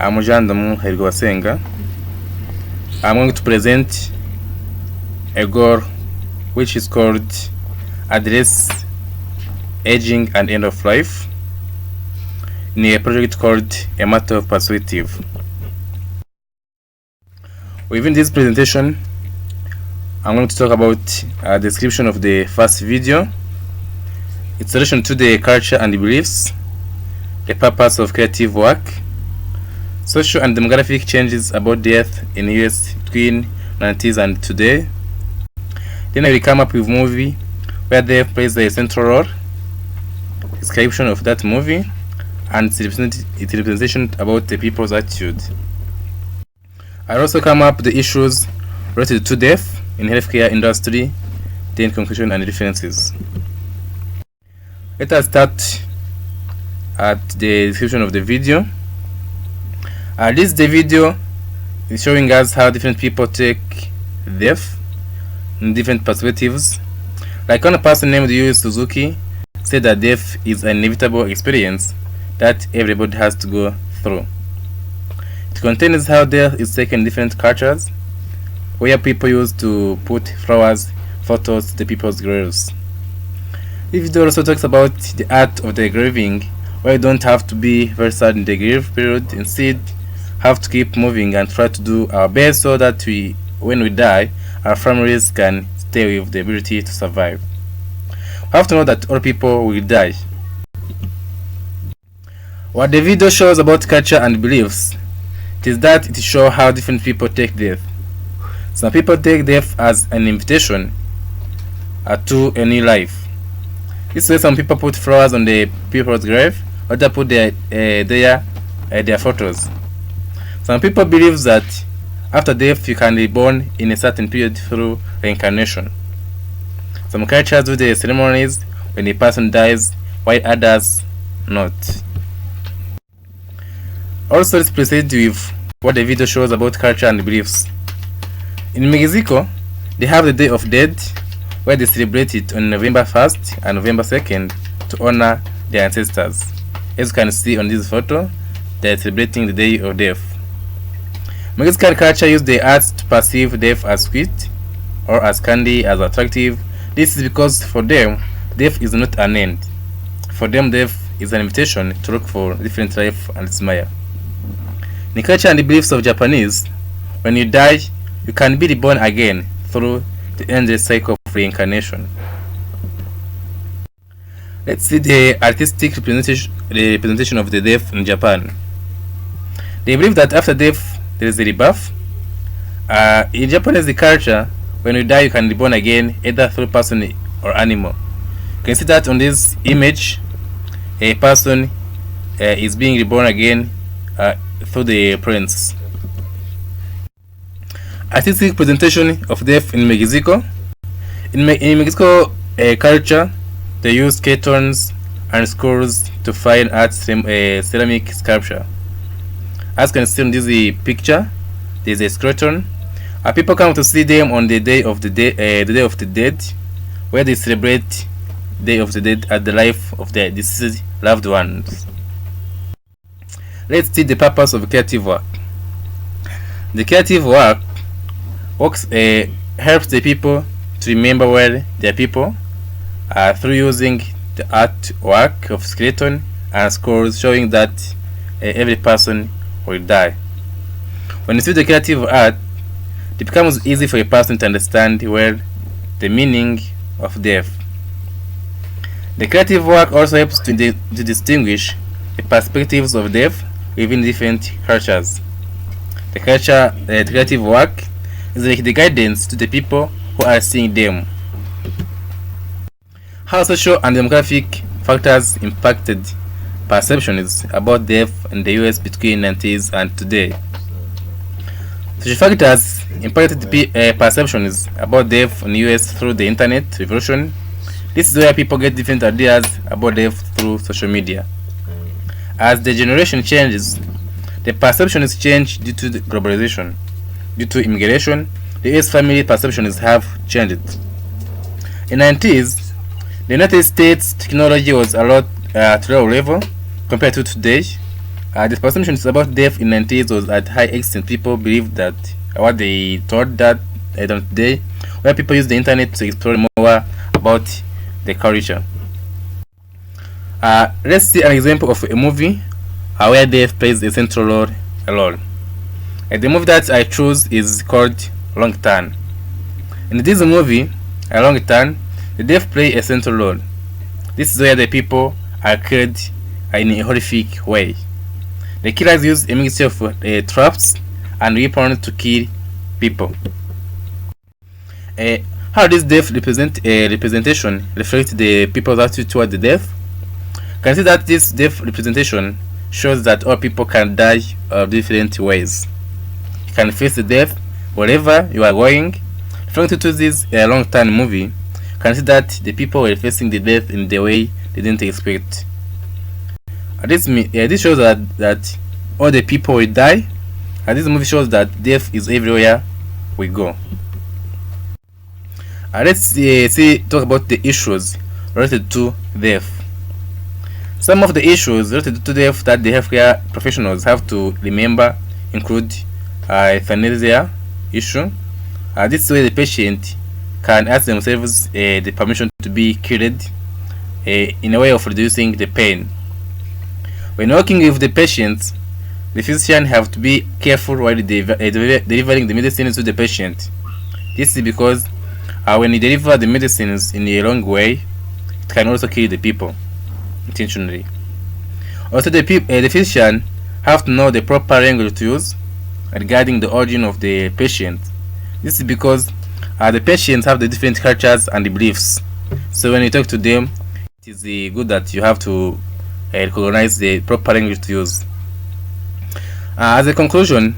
I'm Hahirwabasenga. I'm going to present a goal which is called Address Aging and End of Life in a project called A Matter of Perspective. Within this presentation, I'm going to talk about a description of the first video, its relation to the culture and beliefs, the purpose of creative work, social and demographic changes about death in US between 90s and today. Then I will come up with a movie where death plays a central role, description of that movie, and its representation about the people's attitude. I'll also come up with the issues related to death in healthcare industry, then conclusion and references. Let us start at the description of the video. This the video is showing us how different people take death in different perspectives. Like one person named Yu Suzuki said that death is an inevitable experience that everybody has to go through. It contains how death is taken in different cultures, where people used to put flowers, photos to the people's graves. This video also talks about the art of the grieving, where you don't have to be very sad in the grief period. Instead, have to keep moving and try to do our best so that when we die, our families can stay with the ability to survive. We have to know that all people will die. What the video shows about culture and beliefs is that it shows how different people take death. Some people take death as an invitation to a new life. This way, some people put flowers on the people's grave, others put their photos. Some people believe that after death you can be born in a certain period through reincarnation. Some cultures do the ceremonies when a person dies, while others not. Also, let's proceed with what the video shows about culture and beliefs. In Mexico, they have the Day of Dead, where they celebrate it on November 1st and November 2nd to honor their ancestors. As you can see on this photo, they are celebrating the Day of Death. Mexican culture uses the arts to perceive death as sweet or as candy, as attractive. This is because for them, death is not an end. For them, death is an invitation to look for different life and smile. In the culture and the beliefs of Japanese, when you die, you can be reborn again through the endless cycle of reincarnation. Let's see the artistic representation of the death in Japan. They believe that after death there is a rebirth. In Japanese culture, when you die, you can be reborn again either through person or animal. You can see that on this image, a person is being reborn again through the prince. Artistic presentation of death in Mexico. In Mexico culture, they use skeletons and skulls to fine art ceramic sculpture. As you can see in this picture, there is a skeleton. People come to see them on the Day of the Dead, where they celebrate Day of the Dead at the life of their deceased loved ones. Let's see the purpose of creative work. The creative work helps the people to remember well their people through using the artwork of skeleton and skulls, showing that every person will die. When you see the creative art, it becomes easy for a person to understand well the meaning of death. The creative work also helps to distinguish the perspectives of death within different cultures. The creative work is like the guidance to the people who are seeing them. How social and demographic factors impacted perceptions about death in the US between 90s and today. Social factors impacted perceptions about death in the US through the internet revolution. This is where people get different ideas about death through social media. As the generation changes, the perceptions change due to the globalization. Due to immigration, the US family perceptions have changed. In the 90s, the United States technology was a lot at low level compared to today. The perceptions about death in the 90s was at high extent. People believed that what they thought that today, where people use the internet to explore more about the culture. Let's see an example of a movie where death plays a central role. The movie that I chose is called Long Turn. In this movie, a Long Turn, the death play a central role. This is where the people are killed in a horrific way. The killers use a mixture of traps and weapons to kill people. How this death representation reflects the people's attitude toward the death? You can see that this death representation shows that all people can die different ways. You can face the death wherever you are going. Referring to this long-term movie, you can see that the people were facing the death in the way they didn't expect. This shows that all the people will die, and this movie shows that death is everywhere we go. Let's talk about the issues related to death. Some of the issues related to death that the healthcare professionals have to remember include euthanasia issue. This way the patient can ask themselves the permission to be killed in a way of reducing the pain. When working with the patient, the physician have to be careful while delivering the medicines to the patient. This is because when you deliver the medicines in a wrong way, it can also kill the people intentionally. Also, the physician have to know the proper language to use regarding the origin of the patient. This is because the patients have the different cultures and beliefs. So when you talk to them, it is good that you have to recognize the proper language to use. As a conclusion,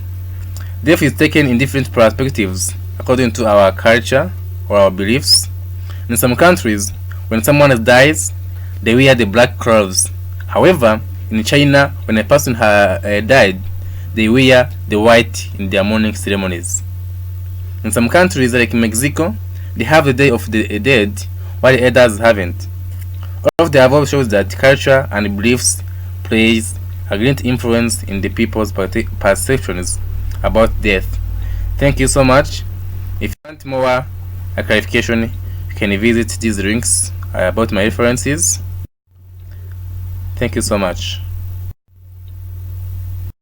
death is taken in different perspectives according to our culture or our beliefs. In some countries, when someone dies, they wear the black clothes. However, in China, when a person died, they wear the white in their mourning ceremonies. In some countries like Mexico, they have the Day of the Dead, while the others haven't. All of the above shows that culture and beliefs plays a great influence in the people's perceptions about death. Thank you so much. If you want more clarification, you can visit these links about my references. Thank you so much.